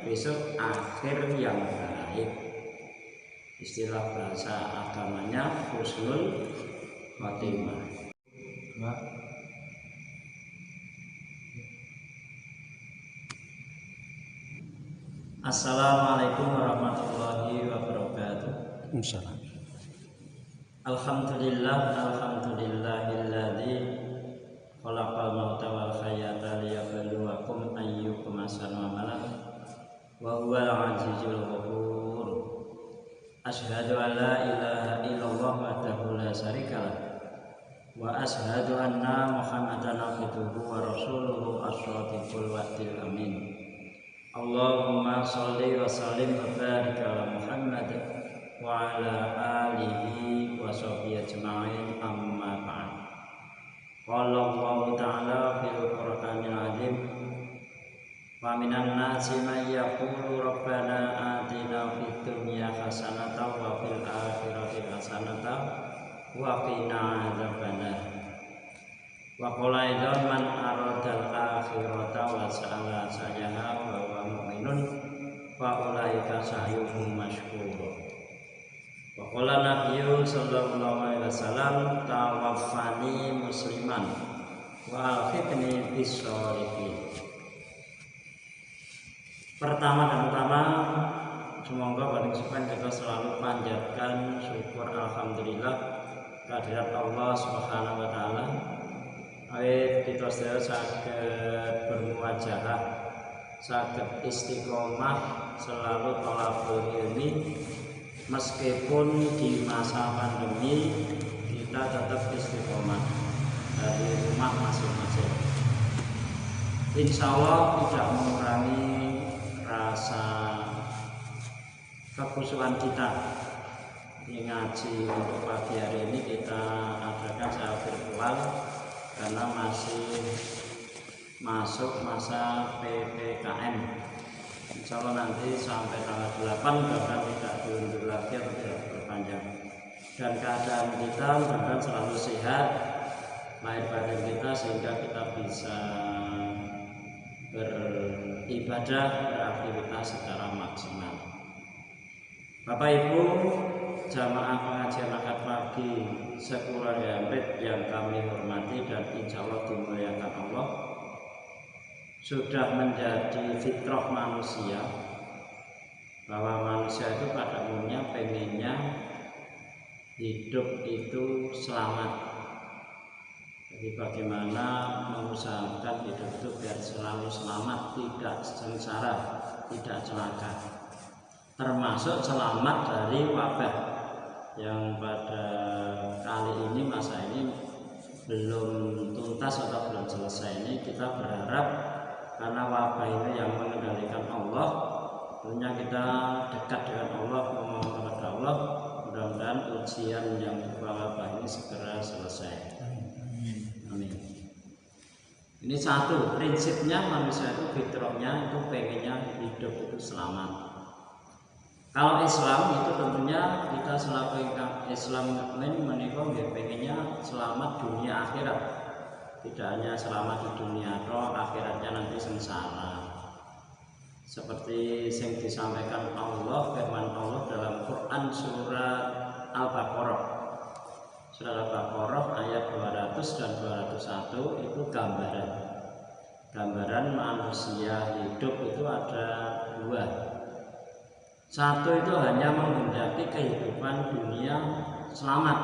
besok akhir yang baik. Istilah bahasa agamanya husnul khotimah. Assalamualaikum warahmatullahi wabarakatuh. Alhamdulillahilladzi khalaqal mauta wal hayata liyabluwakum ayyukum ahsanu amalan wa huwal azizul ghafur. Asyhadu an la ilaha illallah wahdahu la syarikalah wa asyhadu anna Muhammadan abduhu wa rasuluhu as-shadiqul wa'dil amin. Allahumma sholli wa sallim wa barik ala Muhammad wa ala alihi wa sahbihi ajma'in, amma ba'd. Qala Allah ta'ala fil Qur'anil azim, wa minan nasi may yaqulu rabbana atina fid dunya hasanatan wa fil akhirati hasanatan wa qina adzabannar. Wa qala idzan man aradal akhirata wa sa'ala sajaha wa huwa mu'minun fa ulaika sa'yuhum mashkur. Wa qala nabiyyu sallallahu alaihi wasallam tawaffani musliman wa alhiqni bis sholihin. Pertama dan utama, semoga pada kesempatan kita selalu panjatkan syukur alhamdulillah kehadirat Allah Subhanahu wa taala. Awit kita sedaya saged bermuajahah, saged istiqomah selalu thalabul ilmi, meskipun di masa pandemi kita tetap istiqomah dari rumah masing-masing. Insya Allah tidak mengurangi rasa kekhusyuan kita. Di ngaji untuk pagi hari ini kita adakan secara virtual karena masih masuk masa PPKM. Insya Allah nanti sampai tanggal 8 bahkan tidak diundur lagi atau tidak diperpanjang. Dan keadaan kita bahkan selalu sehat, lahir batin kita, sehingga kita bisa beribadah, beraktivitas secara maksimal. Bapak Ibu jamaah pengajian akad pagi sekeluarga Embed yang kami hormati dan insya Allah dimuliakan Allah, sudah menjadi fitrah manusia bahwa manusia itu pada umumnya pengennya hidup itu selamat. Jadi bagaimana mengusahakan hidup itu biar selalu selamat, tidak sengsara, tidak celaka, termasuk selamat dari wabah yang pada kali ini, masa ini belum tuntas atau belum selesai. Ini kita berharap karena wabah ini yang mengendalikan Allah, tentunya kita dekat dengan Allah, memohon kepada Allah, mudah-mudahan ujian yang berupa wabah ini segera selesai. Amin. Ini satu, prinsipnya manusia itu fitrahnya itu pengennya hidup itu selamat. Kalau Islam itu tentunya kita selaku Islam mukmin menikah pengennya selamat dunia akhirat. Tidak hanya selamat di dunia atau akhiratnya nanti sengsara. Seperti yang disampaikan Allah, firman Allah dalam Quran surat Al-Baqarah. Surat Al-Baqarah ayat 200 dan 201 itu gambaran manusia hidup itu ada dua. Satu itu hanya menghendaki kehidupan dunia selamat,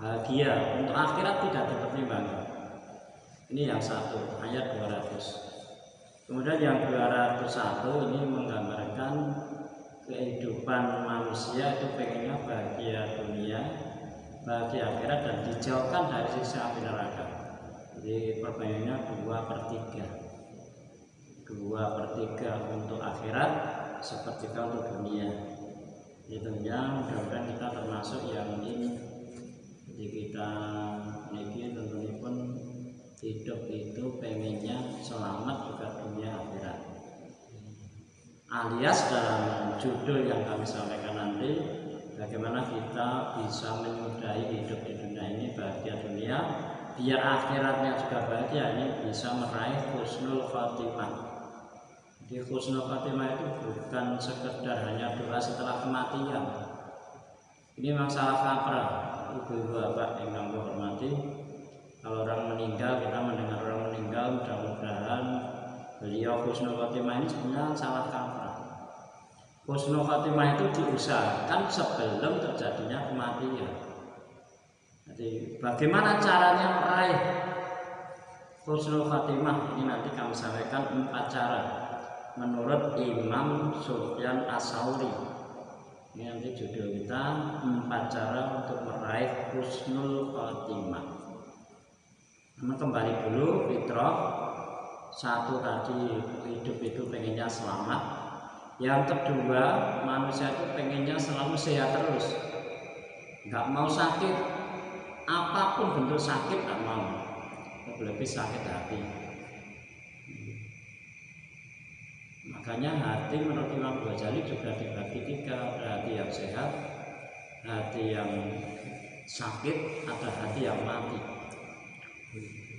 bahagia, untuk akhirat tidak dipertimbangkan. Ini yang satu, ayat 200. Kemudian yang 201 ini menggambarkan kehidupan manusia itu pengennya bahagia dunia, bahagia akhirat, dan dijauhkan dari siksa api neraka. Jadi perbedaannya 2/3. 2/3 untuk akhirat, sepertiga untuk dunia. Itu yang mudah-mudahan kita termasuk yang ini. Jadi kita ini tentunya pun hidup itu pengennya selamat juga dunia akhirat. Alias dalam judul yang kami sampaikan nanti, bagaimana kita bisa menyudahi hidup di dunia ini bahagia dunia, biar akhiratnya juga bahagia, ini bisa meraih husnul khotimah. Di husnul khotimah itu bukan sekedar hanya doa setelah kematian. Ini masalah kaprah, ibu-ibu bapak yang kami hormati. Kalau orang meninggal, kita mendengar orang meninggal, mudah-mudahan beliau husnul khotimah, ini sebenarnya salah kaprah. Husnul khotimah itu diusahakan sebelum terjadinya kematian. Jadi bagaimana caranya meraih husnul khotimah? Ini nanti kami sampaikan 4 cara menurut Imam Sufyan Ats-Tsauri. Ini nanti judul kita 4 cara untuk meraih husnul khotimah. Nah, kembali dulu fitrah. 1 tadi hidup itu pengennya selamat. Yang kedua, manusia itu pengennya selalu sehat terus, nggak mau sakit, apapun bentuk sakit nggak mau, lebih sakit hati. Makanya hati menurut Imam Ghazali juga dibagi 3, ada hati yang sehat, hati yang sakit, ada hati yang mati.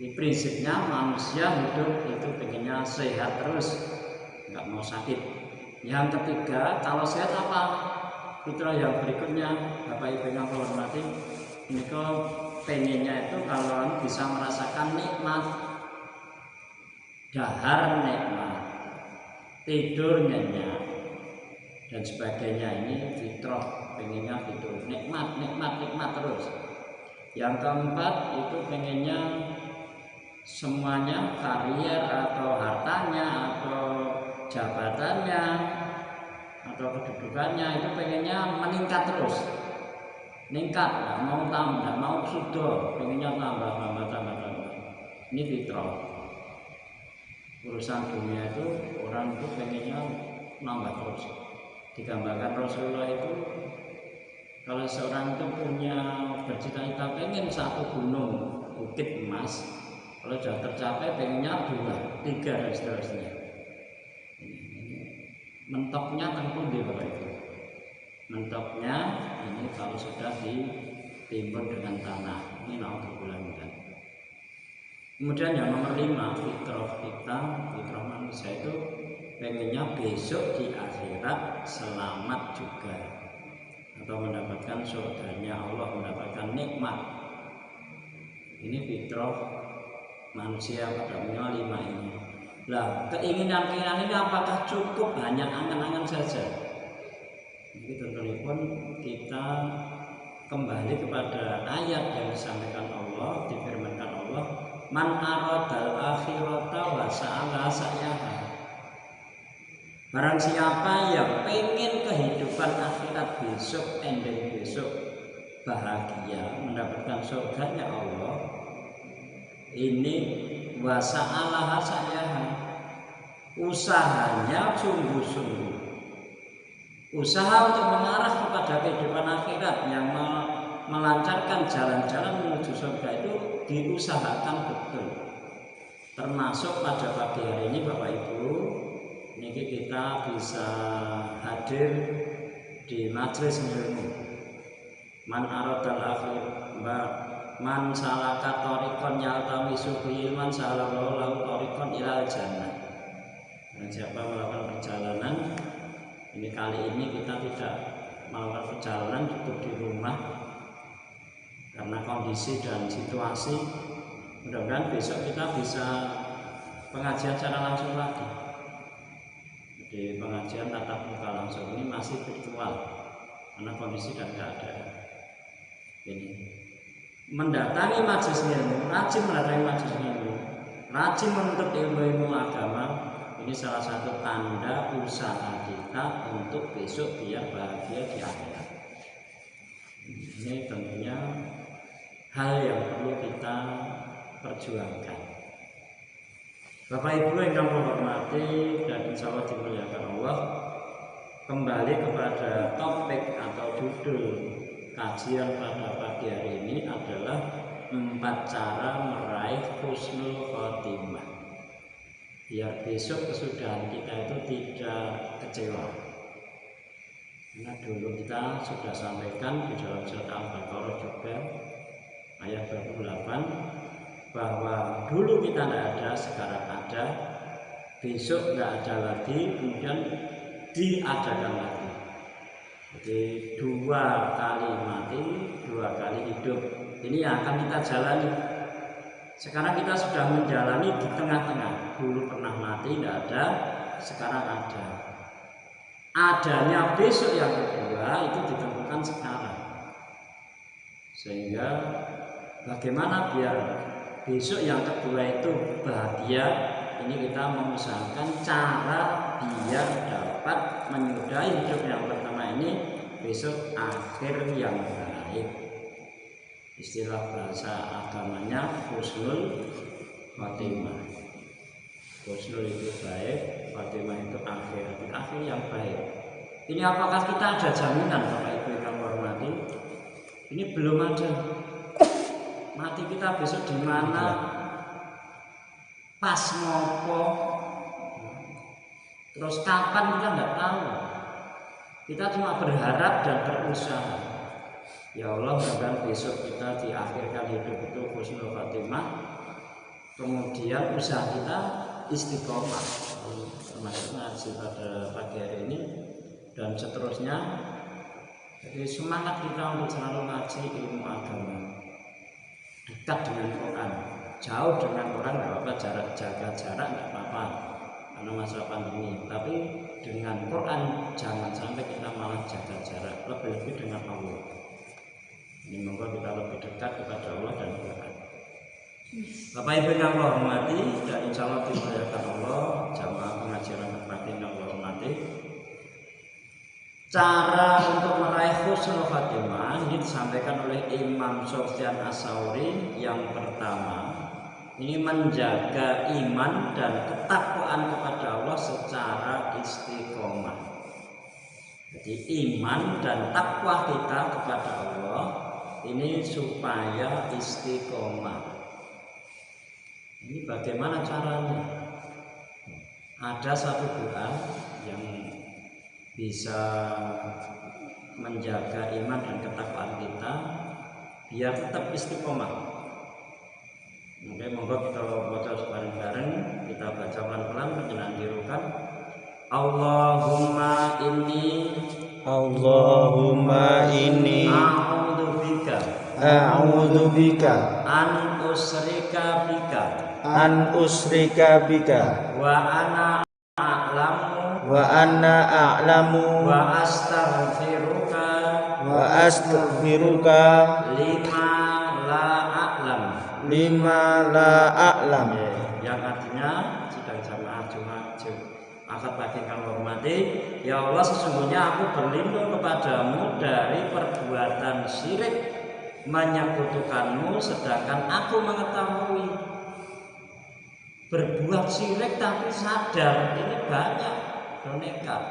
Ini prinsipnya manusia hidup itu pengennya sehat terus, nggak mau sakit. Yang ketiga, kalau sehat apa? Fitrah yang berikutnya, Bapak Ibu yang hormati, ini kok pengennya itu kalau bisa merasakan nikmat, dahar nikmat, tidur nyenyak dan sebagainya. Ini fitrah, pengennya tidur nikmat terus. Yang keempat itu pengennya semuanya, karier atau hartanya atau jabatannya atau kedudukannya itu pengennya meningkat terus, nggak mau tambah, nggak mau sudah, pengennya tambah. Ini fitrah. Urusan dunia itu orang itu pengennya nambah terus. Digambarkan Rasulullah itu, kalau seorang itu punya bercita-cita pengen 1 gunung bukit emas, kalau sudah tercapai pengennya 2, 3 dan seterusnya. Mentoknya tentu di bawah itu. Mentoknya ini kalau sudah ditimbun dengan tanah, ini mau dibulankan. Kemudian yang nomor 5, fitrah manusia itu pengennya besok di akhirat selamat juga, atau mendapatkan surganya Allah, mendapatkan nikmat. Ini fitrah manusia pada umumnya 5 ini. Lah, keinginan-keinginan ini apakah cukup hanya angan-angan saja? Jadi tentunya kita kembali kepada ayat yang disampaikan Allah, difirmankan Allah, man aradal akhirata wa sa'ala sa'yaha. Barang siapa yang pengen kehidupan akhirat besok, ending besok, bahagia, mendapatkan surganya Allah, ini wa sa'alaha sa'yaha, usahanya sungguh-sungguh, usaha untuk mengarah kepada kehidupan akhirat yang melancarkan jalan-jalan menuju surga itu diusahakan betul. Termasuk pada pagi hari ini Bapak Ibu, ini kita bisa hadir di majelis ilmu. Man aradal akhir, man salaka thariqan yaltamisu bihi ilman salallahu lahu thariqan ilal jannah. Dan siapa melakukan perjalanan, ini kali ini kita tidak melakukan perjalanan, cukup di rumah karena kondisi dan situasi. Mudah-mudahan besok kita bisa pengajian secara langsung lagi. Jadi pengajian tatap muka langsung ini masih virtual karena kondisi dan keadaan ini. Mendatangi majelis ilmu, rajin mendatangi majelis ilmu, rajin menuntut ilmu agama, ini salah satu tanda usaha kita untuk besok biar bahagia di akhirat. Ini tentunya hal yang perlu kita perjuangkan. Bapak Ibu yang kami hormati dan insya Allah dimuliakan Allah, kembali kepada topik atau judul kajian pada pagi hari ini adalah 4 cara meraih husnul khotimah, biar besok kesudahan kita itu tidak kecewa. Karena dulu kita sudah sampaikan di dalam surat Al-Baqarah juga ayat 28 bahwa dulu kita tidak ada, sekarang ada, besok nggak ada lagi, kemudian diadakan lagi. Jadi 2 kali mati, 2 kali hidup. Ini yang akan kita jalani. Sekarang kita sudah menjalani di tengah-tengah. Dulu pernah mati, tidak ada, sekarang ada. Adanya besok yang kedua itu ditentukan sekarang. Sehingga bagaimana biar besok yang kedua itu bahagia, ini kita mengusahakan cara biar dapat menyudahi hidup yang pertama ini besok akhir yang baik. Istilah bahasa agamanya husnul khotimah. Husnul itu baik, khotimah itu akhir yang baik. Ini apakah kita ada jaminan Bapak Ibu yang hormati? Ini belum ada. Mati kita besok di mana? Pas ngopo? Terus kapan kita nggak tahu. Kita cuma berharap dan berusaha. Ya Allah, mudah-mudahan besok kita diakhirkan hidup itu husnul khotimah. Kemudian usaha kita istiqomah, termasuk ngaji pada pagi hari ini dan seterusnya. Jadi semangat kita untuk selalu ngaji ilmu agama, dekat dengan Quran, jauh dengan orang nggak apa-apa, jaga jarak nggak apa-apa karena masa pandemi. Tapi dengan Quran jangan sampai kita malah jaga jarak, lebih-lebih dengan Allah. Ini moga kita lebih dekat kepada Allah dan Quran. Bapak Ibu yang Allah hormati, dan insya Allah dimuliakan Allah, jamaah pengajian pagi yang Allah hormati. Cara untuk meraih husnul khotimah ini disampaikan oleh Imam Sufyan Ats-Tsauri. Yang pertama, ini menjaga iman dan ketakwaan kepada Allah secara istiqomah. Jadi iman dan takwa kita kepada Allah ini supaya istiqomah. Ini bagaimana caranya? Ada satu doa yang bisa menjaga iman dan ketakwaan kita biar tetap istiqomah. Mungkin moga kita baca bareng-bareng, kita baca pelan-pelan menjelang dirukan. Allahumma inni a'udzu bika an usrika bika wa ana a'lamu wa astaghfiruka lima la a'lam. Yang artinya sedang jamaah Jumat akad pagi kang hormati, ya Allah, sesungguhnya aku berlindung kepadamu dari perbuatan syirik, menyekutukanmu sedangkan aku mengetahui. Berbuat syirik tapi sadar, ini banyak, nekat.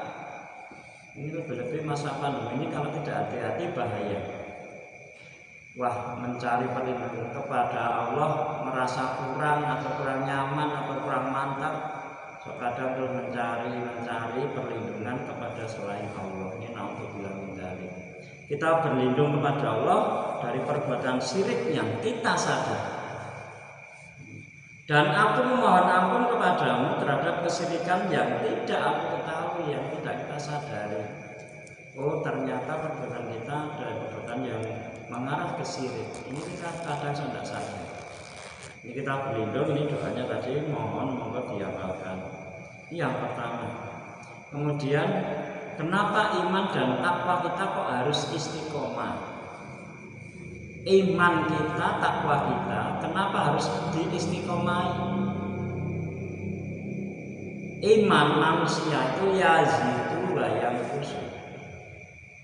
Ini lebih-lebih masa pandemi ini kalau tidak hati-hati bahaya. Wah, mencari perlindungan kepada Allah merasa kurang atau kurang nyaman atau kurang mantap, kadang terus mencari perlindungan kepada selain Allah. Ini naudzubillah min dzalik. Kita berlindung kepada Allah dari perbuatan syirik yang kita sadar. Dan aku memohon ampun kepadamu terhadap kesyirikan yang tidak aku ketahui, yang tidak kita sadari. Oh, ternyata perbuatan kita adalah perbuatan yang mengarah ke syirik. Ini kita kadang tidak sadar. Ini kita berlindung, ini doanya tadi mohon diamalkan. Ini yang pertama. Kemudian kenapa iman dan takwa kita kok harus istiqomah? Iman kita, takwa kita, kenapa harus diistiqomahi? Iman manusia itu yazidu wa yanqus.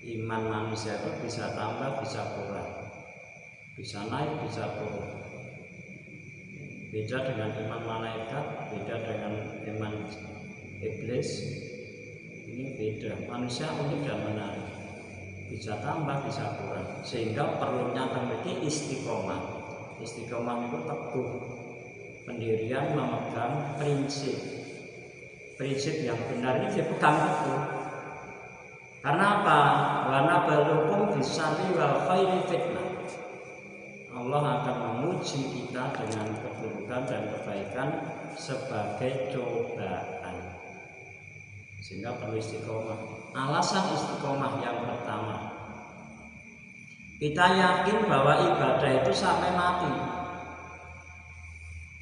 Iman manusia itu bisa tambah, bisa kurang, bisa naik, bisa turun. Beda dengan iman malaikat, beda dengan iman iblis. Ini beda. Manusia unik dan menarik, bisa tambah, bisa kurang. Sehingga perlunya memiliki istiqomah. Istiqomah itu teguh, pendirian memegang prinsip yang benar ini dipegang teguh. Karena apa? Wa nabluukum bisyarri wal khairi fitnah. Allah akan menguji kita dengan keburukan dan kebaikan sebagai cobaan. sehingga perlu istiqomah. Alasan istiqomah yang pertama, kita yakin bahwa ibadah itu sampai mati.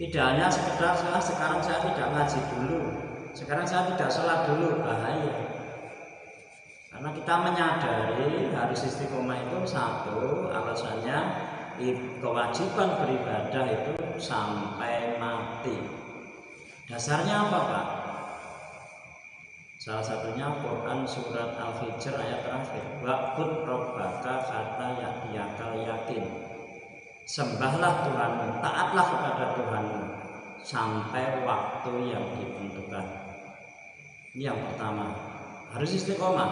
Tidak hanya sekedar sekarang saya tidak ngaji dulu, sekarang saya tidak sholat dulu, bahaya. Karena kita menyadari harus istiqomah itu satu, alasannya kewajiban beribadah itu sampai mati. Dasarnya apa, Pak? Salah satunya Quran surat Al-Hijr ayat terakhir, wa'bud rabbaka hatta ya'tiyakal yakin. Sembahlah Tuhanmu, taatlah kepada Tuhanmu sampai waktu yang ditentukan. Ini yang pertama, harus istiqomah.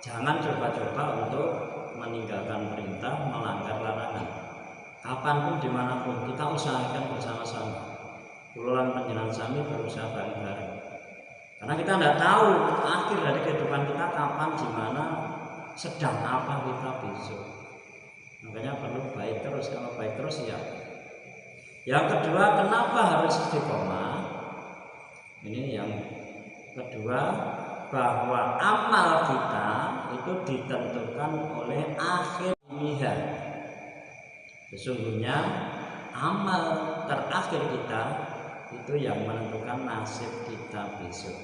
Jangan coba-coba untuk meninggalkan perintah, melanggar larangan. Kapanpun, dimanapun, kita usahakan bersama-sama. Puluhan penjenengan sami berusaha bareng-bareng. Karena kita tidak tahu akhir dari kehidupan kita kapan, di mana, sedang apa kita besok. Makanya perlu baik terus. Kalau baik terus ya. Yang kedua, kenapa harus istiqomah? Ini yang kedua, bahwa amal kita itu ditentukan oleh akhirnya. Sesungguhnya amal terakhir kita itu yang menentukan nasib kita besok.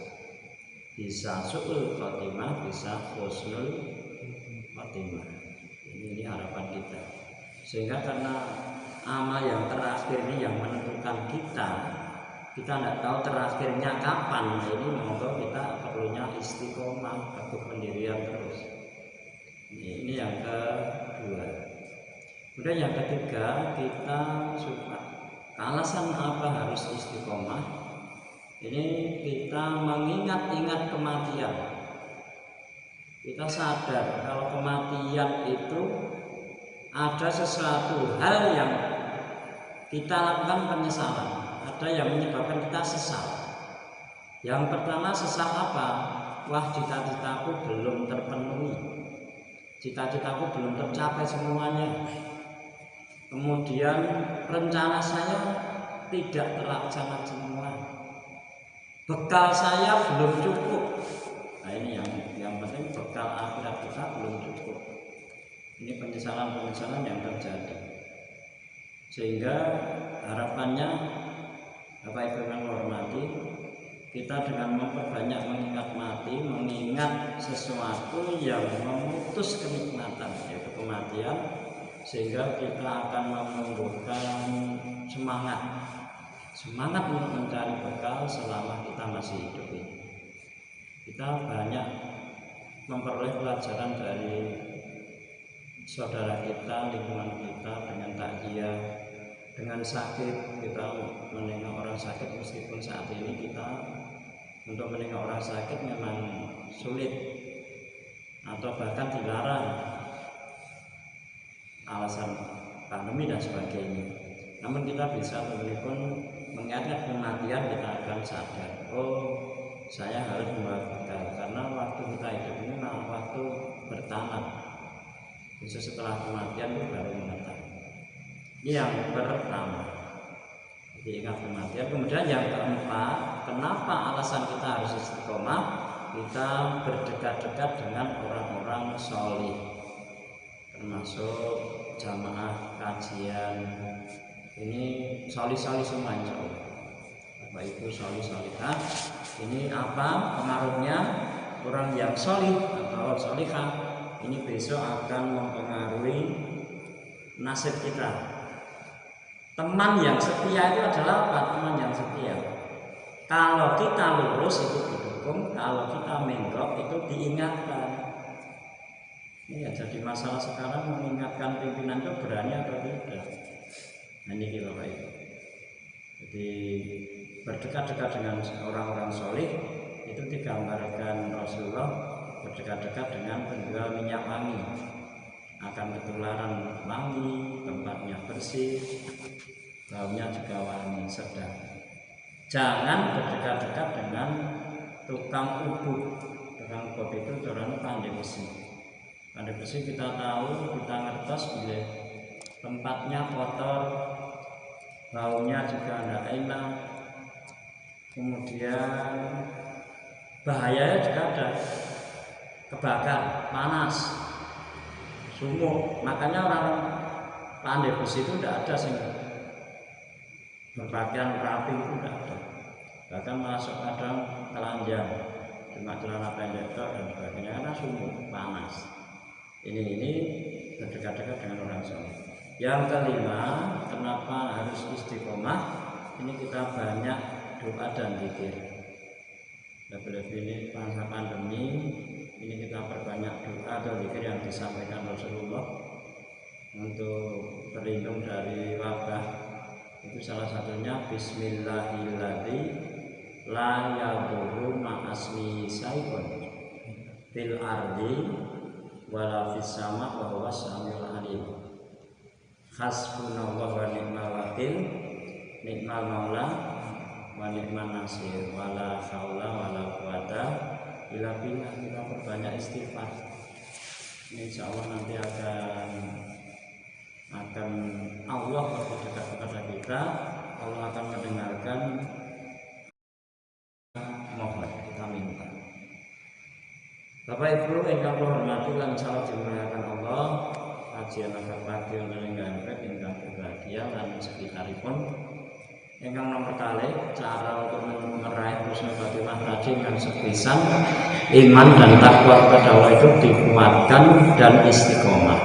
Bisa su'ul khotimah, bisa husnul khotimah. Ini harapan kita. Sehingga karena amal yang terakhir ini yang menentukan kita tidak tahu terakhirnya kapan. Nah, ini monggo kita perlunya istiqomah, teguh pendirian terus. Ini yang kedua. Kemudian yang ketiga, kita suka. Alasan apa harus istiqomah? Ini kita mengingat-ingat kematian. Kita sadar kalau kematian itu ada sesuatu hal yang kita lakukan penyesalan. Ada yang menyebabkan kita sesal. Yang pertama, sesal apa? Wah, cita-citaku belum terpenuhi, cita-citaku belum tercapai semuanya. Kemudian rencana saya tidak terlaksana semua, bekal saya belum cukup. Nah, ini yang penting, bekal akhirat kita belum cukup. Ini penyesalan-penyesalan yang terjadi. Sehingga harapannya, Bapak Ibu yang hormati, kita dengan memperbanyak mengingat mati, mengingat sesuatu yang memutus kenikmatan, yaitu kematian, sehingga kita akan menumbuhkan semangat untuk mencari bekal selama kita masih hidup ini. Kita banyak memperoleh pelajaran dari saudara kita, lingkungan kita, dengan takziah, dengan sakit. Kita menengok orang sakit, meskipun saat ini kita untuk menengok orang sakit memang sulit atau bahkan dilarang, alasan pandemi dan sebagainya. Namun kita bisa pun mengingat kematian, kita akan sadar, oh saya harus membawa bekal, karena waktu kita hidup ini memang waktu bertamat. Justru setelah kematian itu baru mengetahui. Ini yang pertama, jadi ingat kematian. Kemudian yang keempat, kenapa alasan kita harus istiqomah? Kita berdekat-dekat dengan orang-orang sholih, termasuk jamaah kajian. Ini sholih-sholih semua, insya Allah. Bapak Ibu sholih-sholihah. Ini apa pengaruhnya? Orang yang sholih atau sholihah ini besok akan mempengaruhi nasib kita. Teman yang setia itu adalah apa? Teman yang setia. Kalau kita lurus itu didukung, kalau kita menggok itu diingatkan. Ini ya, jadi masalah sekarang mengingatkan pimpinan itu berani atau tidak. Nah, ini Bapak Ibu. Jadi berdekat-dekat dengan orang-orang sholih itu digambarkan Rasulullah berdekat-dekat dengan penjual minyak wangi, akan ketularan wangi, tempatnya bersih, baunya juga wangi, sedap. Jangan berdekat-dekat dengan tukang ubud. Tukang ubud itu orang pandai besi. Pandai besi kita tahu, kita ngertos bila tempatnya kotor, baunya juga tidak enak, kemudian bahayanya juga ada, kebakar, panas, sumuk. Makanya orang pandai besi itu tidak ada sih berpakaian rapi, itu tidak ada. Bahkan masuk kadang telanjang, cuma celana pendek dan sebagainya karena sumuk, panas. Ini berdekat-dekat dengan orang soleh. Yang kelima, kenapa harus istiqomah? Ini kita banyak doa dan zikir. Lebih-lebih ini masa pandemi, ini kita perbanyak doa atau zikir yang disampaikan Rasulullah untuk berlindung dari wabah. Itu salah satunya Bismillahirrahmanirrahim, la yadurru ma'asmi syai'un fil ardi wala fis sama wa huwas samiul alim. Hasbunallahu wa ni'mal wakil, ni'mal maula wa ni'man nasir, wala haula wala quwata illa billah. Kita perbanyak istighfar. Insyaallah nanti akan Allah berdekat kepada kita. Allah akan mendengarkan mohon kita minta. Bapak Ibu ingkang kula hormati lan salam dimuliakan Allah, kajian agak pagi wonten ing ingkang berbahagia lan sekitaripun. Ingkang nomor kali cara untuk meraih husnul khotimah tadi yang sepisan iman dan takwa kepada Allah itu dikuatkan dan istiqomah.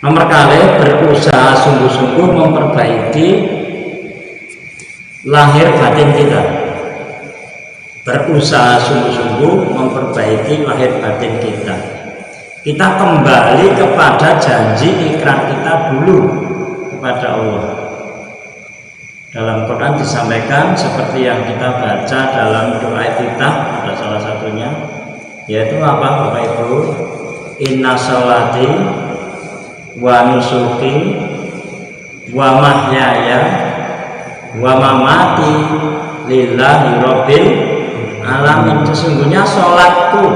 Nomor kali berusaha sungguh-sungguh memperbaiki lahir batin kita. Berusaha sungguh-sungguh memperbaiki lahir batin kita. Kita kembali kepada janji ikrar kita dulu kepada Allah. Dalam Quran disampaikan seperti yang kita baca dalam doa kita, ada salah satunya, yaitu apa Bapak Ibu? Inna sholati wa nusuki wa mahyaya wa mamati lillahi rabbil alamin. Sesungguhnya sholatku,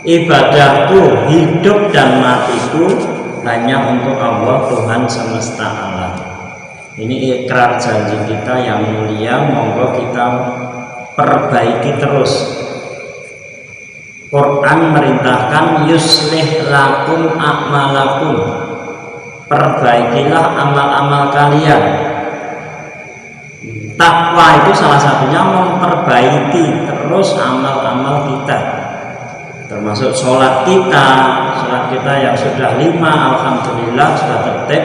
ibadahku, hidup dan matiku hanya untuk Allah Tuhan semesta alam. Ini ikrar janji kita yang mulia, monggo kita perbaiki terus. Quran merintahkan yuslih lakum a'malakum, perbaikilah amal-amal kalian. Takwa itu salah satunya memperbaiki terus amal-amal kita, termasuk sholat kita yang sudah 5, alhamdulillah sudah tertib,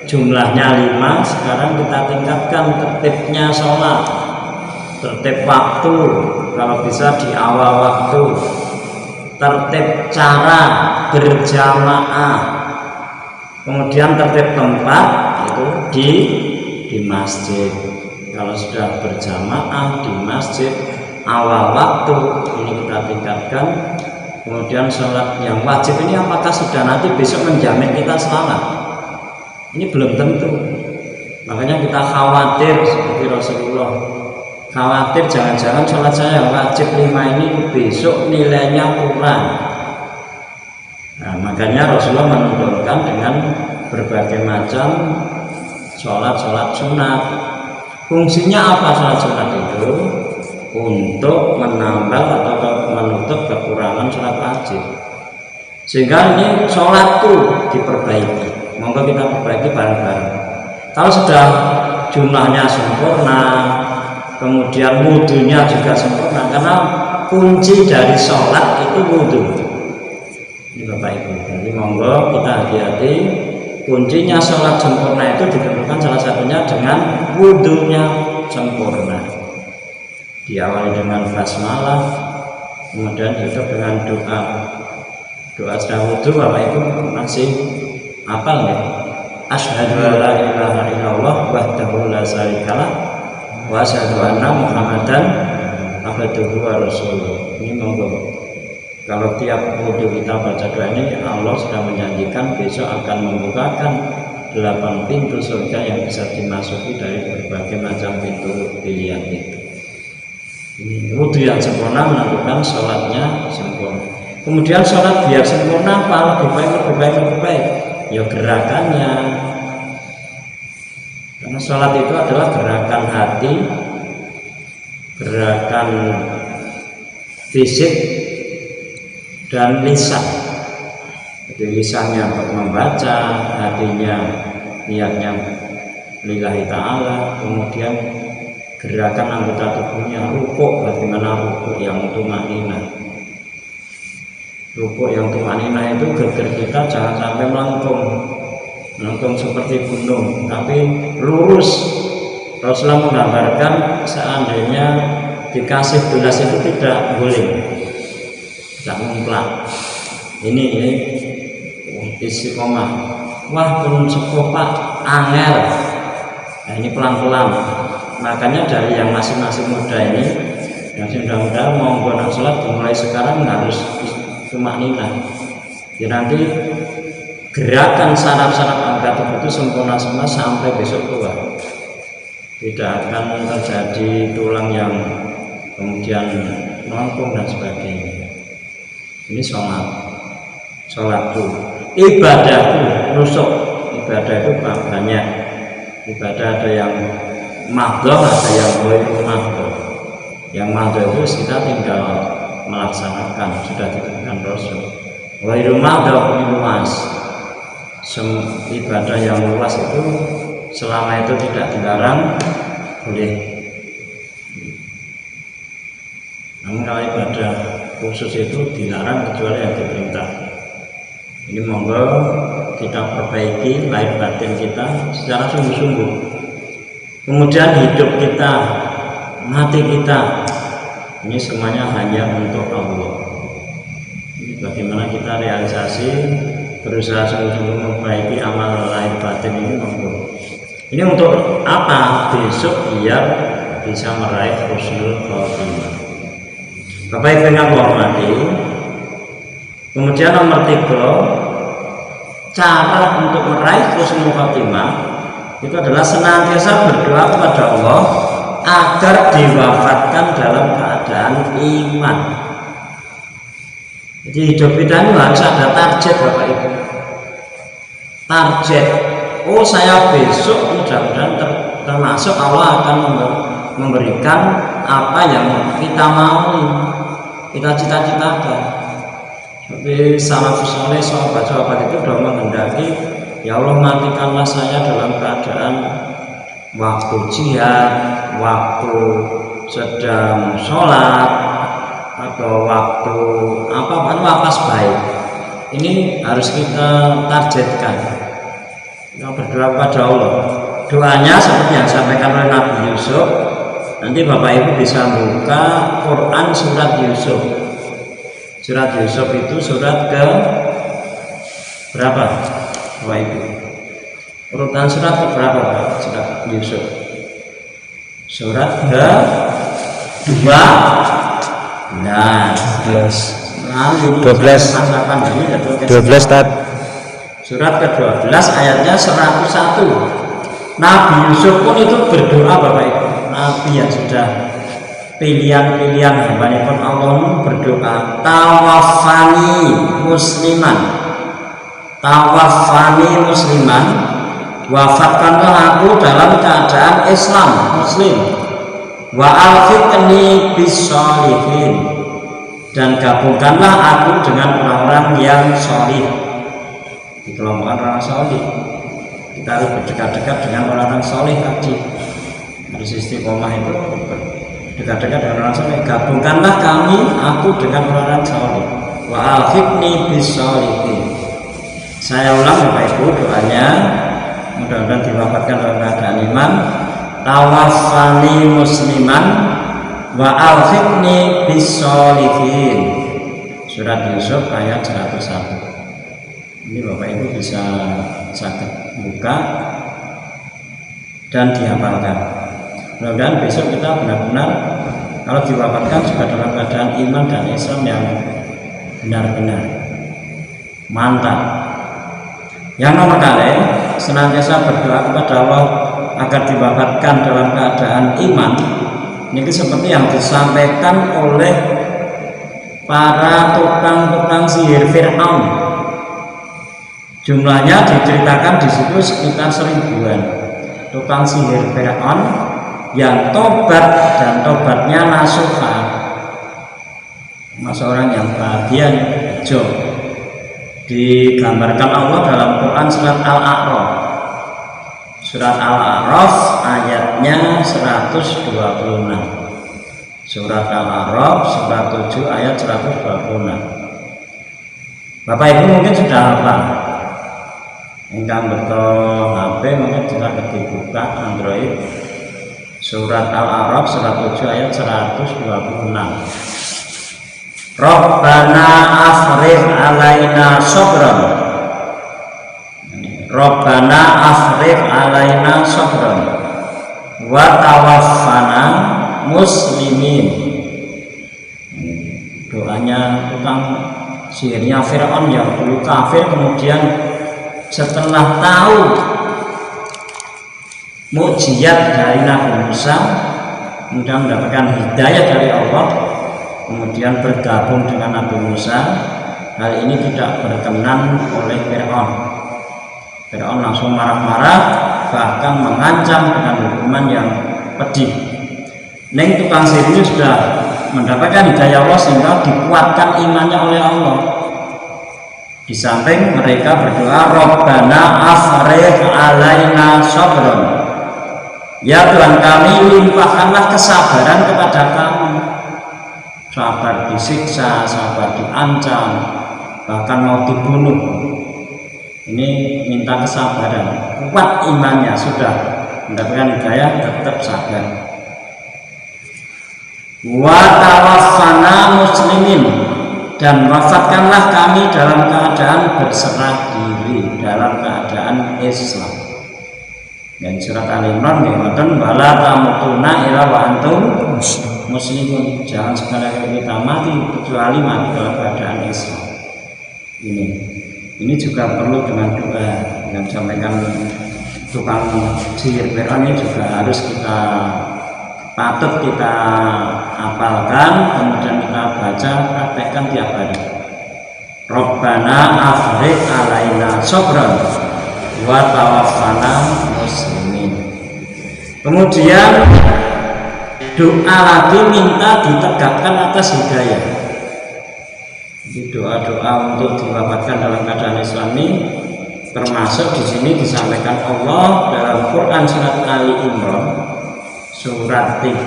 jumlahnya 5. Sekarang kita tingkatkan tertibnya sholat, tertib waktu, kalau bisa di awal waktu, tertib cara berjamaah, kemudian tertib tempat itu di masjid. Kalau sudah berjamaah di masjid awal waktu, ini kita tingkatkan. Kemudian sholat yang wajib ini apakah sudah nanti besok menjamin kita selamat? Ini belum tentu. Makanya kita khawatir seperti Rasulullah, khawatir jangan-jangan sholat saya yang wajib 5 ini besok nilainya kurang. Nah, makanya Rasulullah menuntunkan dengan berbagai macam sholat sunat. Fungsinya apa sholat sunat itu? Untuk menambal atau menutup kekurangan sholat wajib, sehingga ini sholatku diperbaiki. Monggo kita perbaiki bareng-bareng. Kalau sudah jumlahnya sempurna, kemudian wudhunya juga sempurna, karena kunci dari sholat itu wudhu. Ini Bapak Ibu, jadi monggo kita hati-hati. Kuncinya sholat sempurna itu ditentukan salah satunya dengan wudhunya sempurna. Diawali dengan basmalah, kemudian ditutup dengan doa. Doa setelah wudhu Bapak Ibu masih apal nggak? Asyhadu an la ilaha illallah wahdahu la syarikalah wa asyhadu anna Muhammadan abduhu wa rasuluh. Ini monggo. Kalau tiap wudhu kita baca doa ini, Allah sudah menjanjikan besok akan membukakan 8 pintu surga yang bisa dimasuki dari berbagai macam pintu pilihan itu. Ini wudhu yang sempurna menentukan sholatnya sempurna. Kemudian sholat biar sempurna apa? Lebih baik. Ya gerakannya. Karena sholat itu adalah gerakan hati, gerakan fisik dan lisan. Jadi lisannya untuk membaca, hatinya niatnya lillahi ta'ala, kemudian gerakan anggota tubuhnya, rukuk, bagaimana rukuk yang tumanina. Rukuk yang tumanina itu geger kita jangan sampai melengkung seperti gunung, tapi lurus. Rasulullah menggambarkan seandainya dikasih gelas itu tidak boleh, tidak mumplak. Ini istiqomah. Wah, pun sepuh Pak, angel. Nah, ini pelan-pelan. Makanya dari yang masing-masing muda ini, yang sudah muda mau nak sholat dimulai sekarang harus tumanina. Ya nanti gerakan saraf-saraf anggota tubuh itu sempurna semua sampai besok tua. Tidak akan terjadi tulang yang kemudian melengkung dan sebagainya. Ini sholatku, ibadahku, nusuk. Ibadah itu banyak. Ibadah ada yang mahdoh, ada yang mahdoh. Yang mahdoh itu kita tinggal melaksanakan, sudah ditentukan Rasul. Wairu mahdoh ini luas. Ibadah yang luas itu selama itu tidak dilarang boleh. Namun kalau ibadah khusus itu dilarang kecuali yang diperintah. Ini monggo kita perbaiki lahir batin kita secara sungguh-sungguh. Kemudian hidup kita, mati kita, ini semuanya hanya untuk Allah. Ini bagaimana kita realisasi, berusaha sungguh-sungguh memperbaiki amal lahir batin ini monggo. Ini untuk apa? Besok biar bisa meraih husnul khotimah. Bapak Ibu yang hormati, kemudian nomor 3, cara untuk meraih husnul khotimah itu adalah senantiasa berdoa kepada Allah agar diwafatkan dalam keadaan iman. Jadi hidup kita ini harus ada target Bapak Ibu. Target. Oh, saya besok mudah-mudahan termasuk Allah akan memberikan apa yang kita mau, kita cita-citakan. Seperti salafus saleh, sahabat-sahabat itu sudah menghendaki, ya Allah matikanlah saya dalam keadaan waktu jihad, waktu sedang sholat, atau waktu apa baik. Ini harus kita targetkan. Kita berdoa kepada Allah. Doanya seperti yang disampaikan oleh Nabi Yusuf. Nanti Bapak Ibu bisa buka Quran surat Yusuf. Surat Yusuf itu surat ke berapa Bapak Ibu? Urutan surat ke berapa Pak? Surat Yusuf. Surat ke 12. 12 Tat. Surat ke-12 ayatnya 101. Nabi Yusuf pun itu berdoa Bapak Ibu. Nabi yang sudah pilihan-pilihan hambanya pun Allah berdoa, tawaffani musliman, wafatkanlah aku dalam keadaan Islam, Muslim, wa alfiqni bis-sholihin, dan gabungkanlah aku dengan orang-orang yang sholih. Di kelompok orang sholih kita harus berdekat-dekat dengan orang-orang sholih tadi. Harus istiqomah itu dekat-dekat dengan orang sholih. Gabungkanlah aku dengan orang-orang sholih. Wa alhiqni bis-sholihin. Saya ulang Bapak Ibu doanya, mudah-mudahan diwafatkan dalam keadaan iman. Tawaffani musliman wa alhiqni bis-sholihin. Surat Yusuf ayat 101. Ini Bapak Ibu bisa buka dan dihafalkan. Mudah-mudahan besok kita benar-benar kalau diwafatkan juga dalam keadaan iman dan Islam yang benar-benar mantap. Yang nomor kali senantiasa berdoa kepada Allah agar diwafatkan dalam keadaan iman. Ini seperti yang disampaikan oleh para tukang-tukang sihir Fir'aun. Jumlahnya diceritakan di situ sekitar 1000-an tukang sihir Fir'aun yang tobat dan tobatnya nasuha. masa orang yang bahagia hijau. Digambarkan Allah dalam Quran surat Al-A'raf. Surat Al-A'raf ayatnya 126. Surat Al-A'raf surat 7 ayat 126. Bapak Ibu mungkin sudah hafal. Ingkang betul HP mungkin sudah dibuka Android. Surat Al-A'raf surat 7 ayat 126. Rabbana afrigh alaina sabran. Rabbana afrigh alaina sabran wa tawaffana muslimin. Doanya tukang sihirnya Fir'aun yang dulu kafir, kemudian setelah tahu mukjizat dari Nabi Musa, kemudian mendapatkan hidayah dari Allah, kemudian bergabung dengan Nabi Musa. Hal ini tidak berkenan oleh Fir'aun. Fir'aun langsung marah-marah, bahkan mengancam dengan hukuman yang pedih. Neng tukang sihir ini sudah mendapatkan hidayah Allah sehingga dikuatkan imannya oleh Allah. Di samping mereka berdoa, Rabbana afrigh alaina sabran. Ya Tuhan kami, limpahkanlah kesabaran kepada kami. Sabar disiksa, sabar diancam, bahkan mau dibunuh. Ini minta kesabaran. Kuat imannya, sudah mendapatkan hidayah, tetap sabar. Wa tawaffana muslimin, dan wafatkanlah kami dalam keadaan berserah diri, dalam keadaan Islam. Dan surat Al-Imran mengatakan wala tamutunna illa wa antum muslimun. Jangan sekali-kali kita mati kecuali mati dalam keadaan Islam. Ini juga perlu dengan doa yang disampaikan tukang sihir Fir'aun ini juga harus kita patut kita hafalkan, kemudian kita baca, praktekkan tiap hari. Rabbana afrigh alaina sabran wa tawaffana muslimin. Kemudian doa lagi minta ditegakkan atas hidayah. Jadi doa-doa untuk diwafatkan dalam keadaan Islami, termasuk di sini disampaikan Allah dalam Quran surat Ali Imran surat 3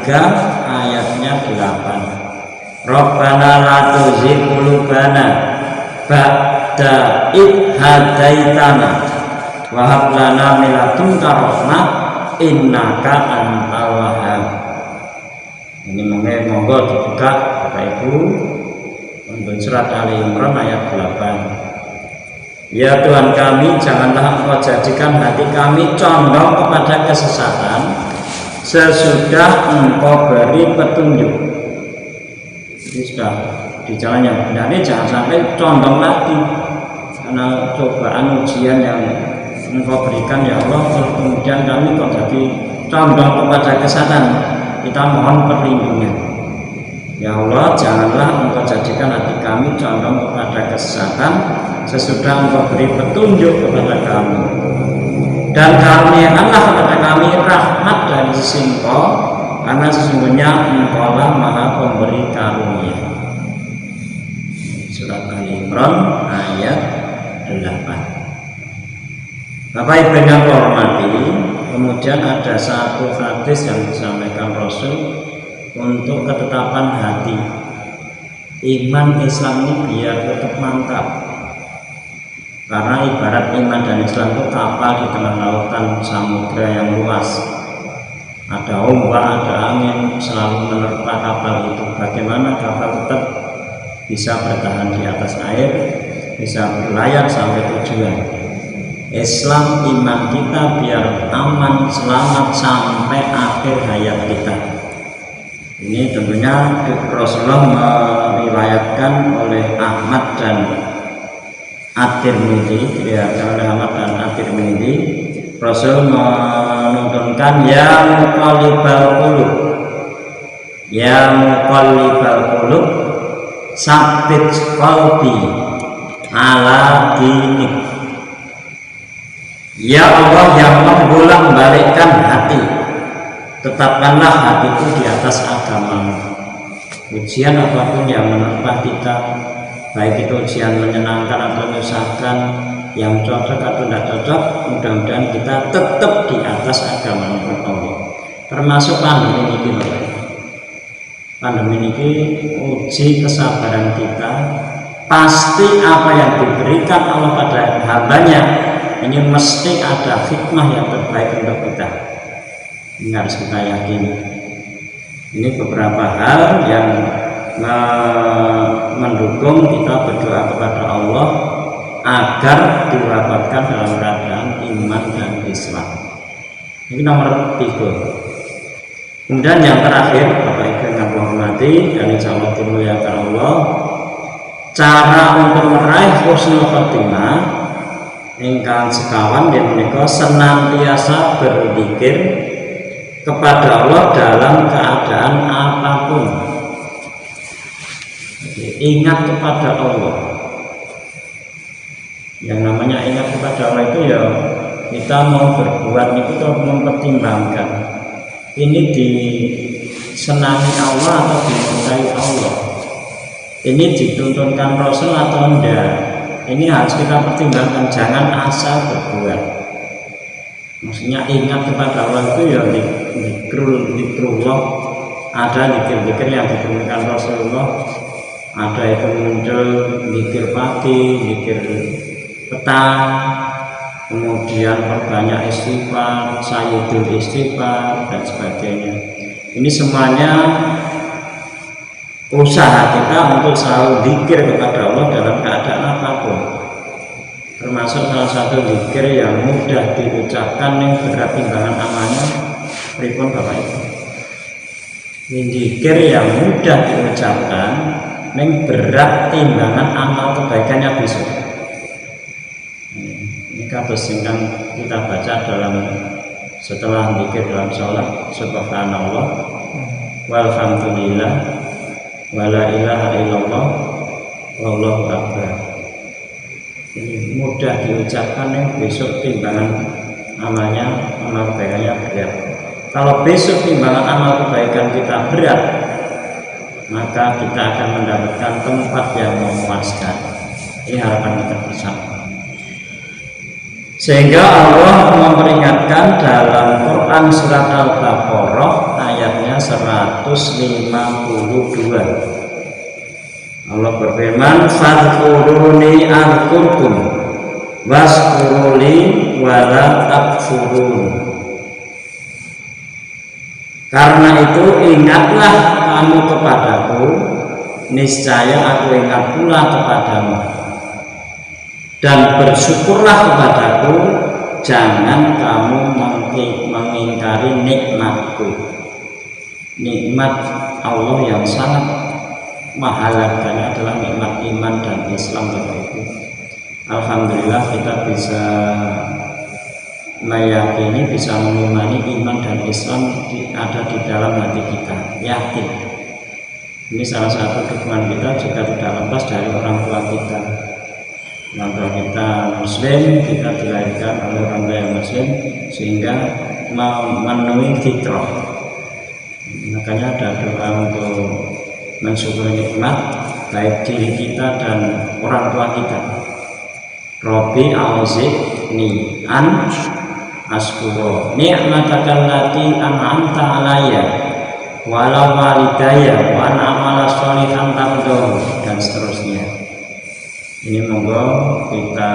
ayatnya 8. Rabbana la tuzigh qulubana ba'da idh hadaitana wa hab lana min ladunka rahmah innaka antal wahhab. Ini monggo dibuka Bapak Ibu untuk surat Ali Imran ayat 8. Ya Tuhan kami, janganlah Engkau jadikan hati kami condong kepada kesesatan sesudah Engkau beri petunjuk. Jadi sudah di jalan yang benar ini jangan sampai condong lagi karena cobaan ujian yang Engkau berikan ya Allah, kemudian kami kok jadi condong kepada kesesatan. Kita mohon perlindungan ya Allah, janganlah Engkau jadikan hati kami condong kepada kesesatan sesudah Engkau beri petunjuk kepada kami, dan karuniakanlah kepada kami rahmat dari sisi Engkau, karena sesungguhnya Engkau lah Maha Pemberi karunia. Surat Al-Imran ayat 8. Bapak Ibu yang hormati, kemudian ada satu hadis yang disampaikan Rasul untuk ketetapan hati. Iman Islam ini biar tetap mantap, karena ibarat iman dan Islam itu kapal di tengah lautan samudra yang luas. Ada ombak, ada angin selalu menerpa kapal itu. Bagaimana kapal tetap bisa bertahan di atas air, bisa berlayar sampai tujuan. Islam iman kita biar aman selamat sampai akhir hayat kita. Ini tentunya Rasulullah meriwayatkan oleh Ahmad dan At-Tirmidzi, diriwayatkan oleh Ahmad dan At-Tirmidzi. Rasul menuntunkan ya muqallibal qulub, ya muqallibal qulub, sabbit qalbi ala dinik. Ya Allah yang membolak-balikkan hati, tetapkanlah hatiku di atas agamamu. ujian apapun yang menerpa kita, baik itu ujian menyenangkan atau menyusahkan, yang cocok atau tidak cocok, mudah-mudahan kita tetap di atas agama Allah. Termasuk pandemi ini, pandemi ini uji kesabaran kita. Pasti apa yang diberikan Allah pada hambanya ini mesti ada hikmah yang terbaik untuk kita. Ini harus kita yakini. Ini beberapa hal yang mendukung kita berdoa kepada Allah agar diwafatkan dalam keadaan iman dan Islam. Ini nomor 3. Kemudian yang terakhir, Bapak Ibu yang hormati dan insya Allah dimuliakan Allah, cara untuk meraih husnul khotimah ingkang sekawan menika senantiasa berzikir kepada Allah dalam keadaan apapun. Ingat kepada Allah. Yang namanya ingat kepada Allah itu ya kita mau berbuat itu mempertimbangkan ini disenangi Allah atau dicintai Allah, ini dituntunkan Rasul atau enggak. Ini harus kita pertimbangkan, jangan asal berbuat. Maksudnya ingat kepada Allah itu ya zikrullah, ada zikir-zikir yang dituntunkan Rasulullah, ada itu muncul zikir pagi, zikir petang, kemudian perbanyak istighfar, sayyidul istighfar dan sebagainya. Ini semuanya usaha kita untuk selalu zikir kepada Allah dalam keadaan apapun. Termasuk salah satu zikir yang mudah diucapkan yang berat timbangan amalnya, pripun Bapak Ibu? Ini zikir yang mudah diucapkan yang berat timbangan amal kebaikannya besok. Ini kados singkat kita baca dalam setelah zikir dalam sholat, subhanallah walhamdulillah wala ilaha illallah wallahu akbar. Ini mudah diucapkan yang besok timbangan amalnya, amal kebaikannya berat. Kalau besok timbangan amal kebaikan kita berat, maka kita akan mendapatkan tempat yang memuaskan. Ini harapan kita bersama. Sehingga Allah memperingatkan dalam Quran surat Al-Baqarah ayatnya 152. Allah berfirman, "Fadhkuruni azkurkum waskuruli wala takfurun." Karena itu ingatlah kamu kepadaku, niscaya aku ingat pula kepadamu. Dan bersyukurlah kepadaku, jangan kamu mengingkari nikmatku. Nikmat Allah yang sangat mahal harganya adalah nikmat iman dan Islam, Bapak Ibu. Alhamdulillah kita bisa meyakini, bisa mengimani iman dan Islam ada di dalam hati kita, yakin. Ini salah satu dukungan kita juga tidak lepas dari orang tua kita. Orang tua kita Muslim, kita dilahirkan oleh orang tua yang Muslim sehingga memenuhi fitrah. Makanya ada doa untuk mensyukuri nikmat baik diri kita dan orang tua kita. Robbi auzi'ni an askura ni'matakal lati an'amta alayya wala walidayya wa an amala sholihan tardahu dan seterusnya. Ini monggo kita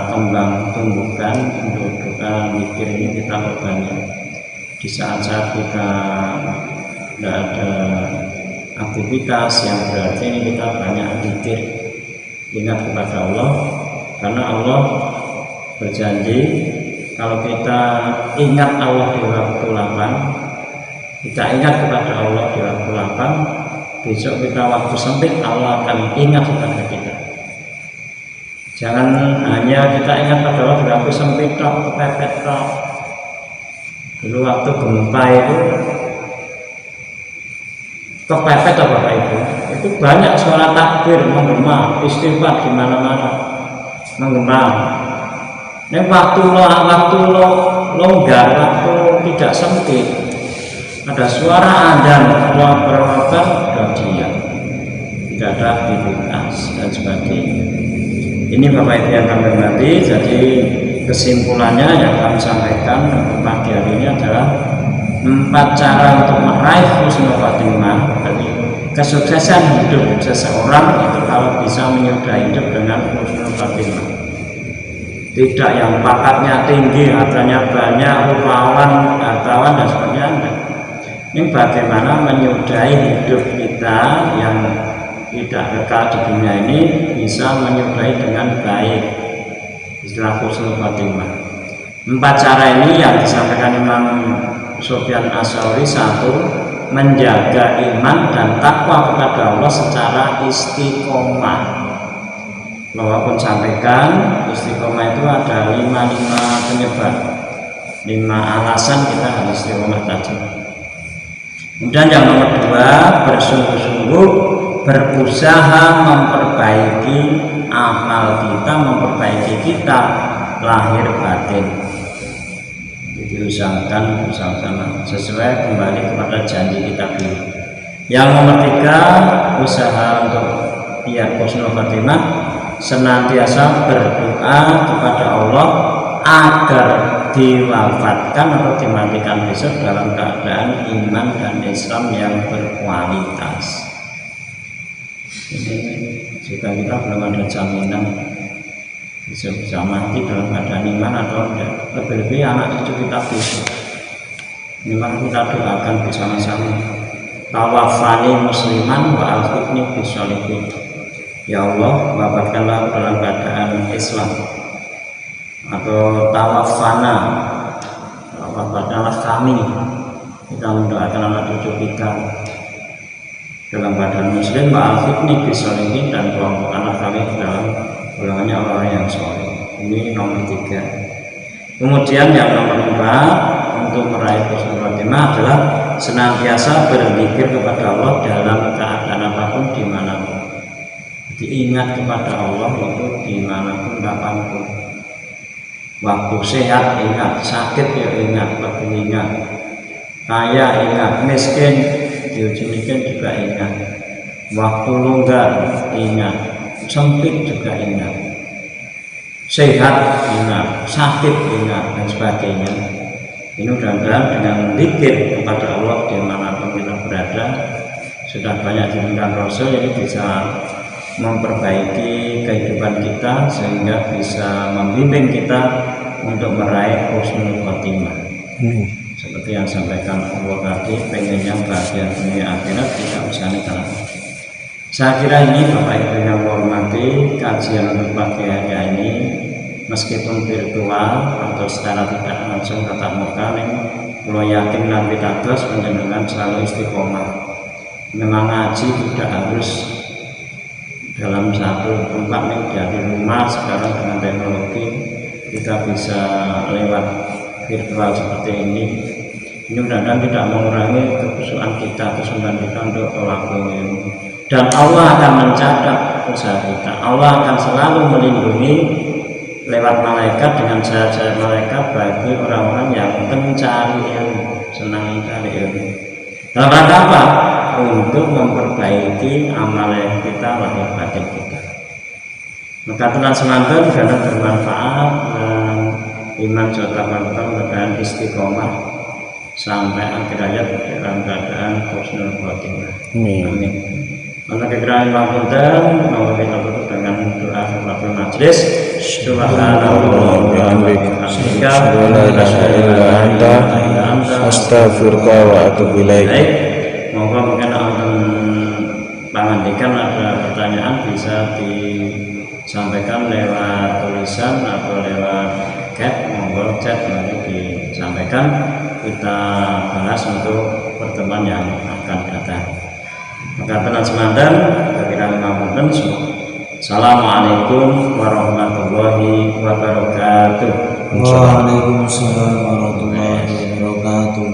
kembang tumbuhkan untuk doa zikir ini kita perbanyak. Di saat-saat kita tidak ada aktivitas yang berarti ini kita banyak zikir, ingat kepada Allah, karena Allah berjanji kalau kita ingat Allah di waktu lapang, kita ingat kepada Allah di waktu lapang, besok kita waktu sempit Allah akan ingat kepada kita. Jangan hanya kita ingat pada waktu di waktu sempit tok, kepepet tok. Dulu waktu gempa itu kepepet apa Bapak Ibu? Itu banyak suara takbir menggema, istighfar di mana-mana menggema. Nek waktu longgar, waktu tidak sempit, ada suara adzan Allah berwabar sudah diam, tidak ada aktivitas dan sebagainya. Ini Bapak Ibu yang kami hormati. Jadi kesimpulannya yang kami sampaikan untuk pagi hari ini adalah 4 cara untuk meraih husnul khotimah. Jadi kesuksesan hidup seseorang itu kalau bisa menyudahi hidup dengan husnul khotimah. Tidak yang pakatnya tinggi, hartanya banyak, rupawan, hartawan dan sebagainya. Ini bagaimana menyudahi hidup kita yang tidak kekal di dunia ini bisa menyudahi dengan baik, istilah husnul khotimah. 4 cara ini yang disampaikan Imam Sufyan Ats-Tsauri. 1, menjaga iman dan takwa kepada Allah secara istiqomah. Bahwa pun sampaikan istiqomah itu ada 5 penyebab, 5 alasan kita harus istiqomah tadi. Kemudian yang nomor 2, bersungguh-sungguh berusaha memperbaiki amal kita, memperbaiki kita lahir batin. Jadi usahakan sesuai kembali kepada janji kita dulu. Yang nomor 3, usaha untuk biar husnul khotimah, senantiasa berdoa kepada Allah agar diwafatkan atau dimatikan besok dalam keadaan iman dan Islam yang berkualitas. Ini jika kita belum ada jaminan bisa mati dalam keadaan iman atau tidak, lebih-lebih anak cucu kita besok. Memang kita doakan bersama-sama, tawafani musliman wa alhiqni bisolihin. Ya Allah, wafatkanlah dalam keadaan Islam, atau tawafana, wafatkanlah kami. Kita mendoakan anak cucu kita dalam badan muslim, ma'alfikni bisolihin, dan kelompok anak kami dalam golongannya orang yang soleh. Ini nomor 3. Kemudian yang nomor 4, untuk meraih husnul khotimah adalah senantiasa berzikir kepada Allah dalam keadaan apapun, dimanapun. Jadi ingat kepada Allah itu dimanapun, kapanpun. Waktu sehat ingat, sakit ya ingat, waktu ingat, kaya ingat, miskin diuji-ujikan juga ingat, waktu longgar ingat, sempit juga ingat, sehat ingat, sakit ingat, dan sebagainya. Ini mudah-mudahan dengan zikir kepada Allah dimanapun kita berada, sudah banyak dibimbing Rasul, ini bisa memperbaiki kehidupan kita sehingga bisa membimbing kita untuk meraih husnul khotimah. Seperti yang sampaikan Allah tadi, pengennya bahagia dunia akhirat, tidak usah nikah. Saya kira ini Bapak Ibu yang hormati, kajian untuk pagi hari ini meskipun virtual atau secara tidak langsung tatap muka, kalau yakin dan pitados menjenengan selalu istiqomah. Memang ngaji tidak harus dalam satu tempat nih, dari rumah. Sekarang dengan teknologi kita bisa lewat virtual seperti ini. Ini mudah-mudahan tidak mengurangi kekhusyuan kita, kesungguhan kita untuk melakukan ini. Dan Allah akan mencatat usaha kita. Allah akan selalu melindungi lewat malaikat dengan jaya-jaya malaikat bagi orang-orang yang mencari ilmu, senang mencari ilmu. Dalam rangka apa? Untuk memperbaiki amal yang kita, lahir batin kita. Maka telah semangat karena bermanfaat dan iman serta manfaat dan istiqomah sampai akhir hayat dalam keadaan husnul khotimah. Amin. Untuk kekiraan Pangunten, mau kita tutup dengan doa kafaratul majlis. Subhanallah wa bihamdika, la ilaha illa anta, astaghfiruka wa atubu ilaik. Baik, monggo mungkin akan pangandikan ada pertanyaan bisa disampaikan lewat tulisan atau lewat chat, monggo chat nanti disampaikan, kita bahas untuk pertemuan yang akan datang. Maka tenan semanten kira-kira ngapunten. Assalamualaikum warahmatullahi wabarakatuh. Waalaikumsalam warahmatullahi wabarakatuh.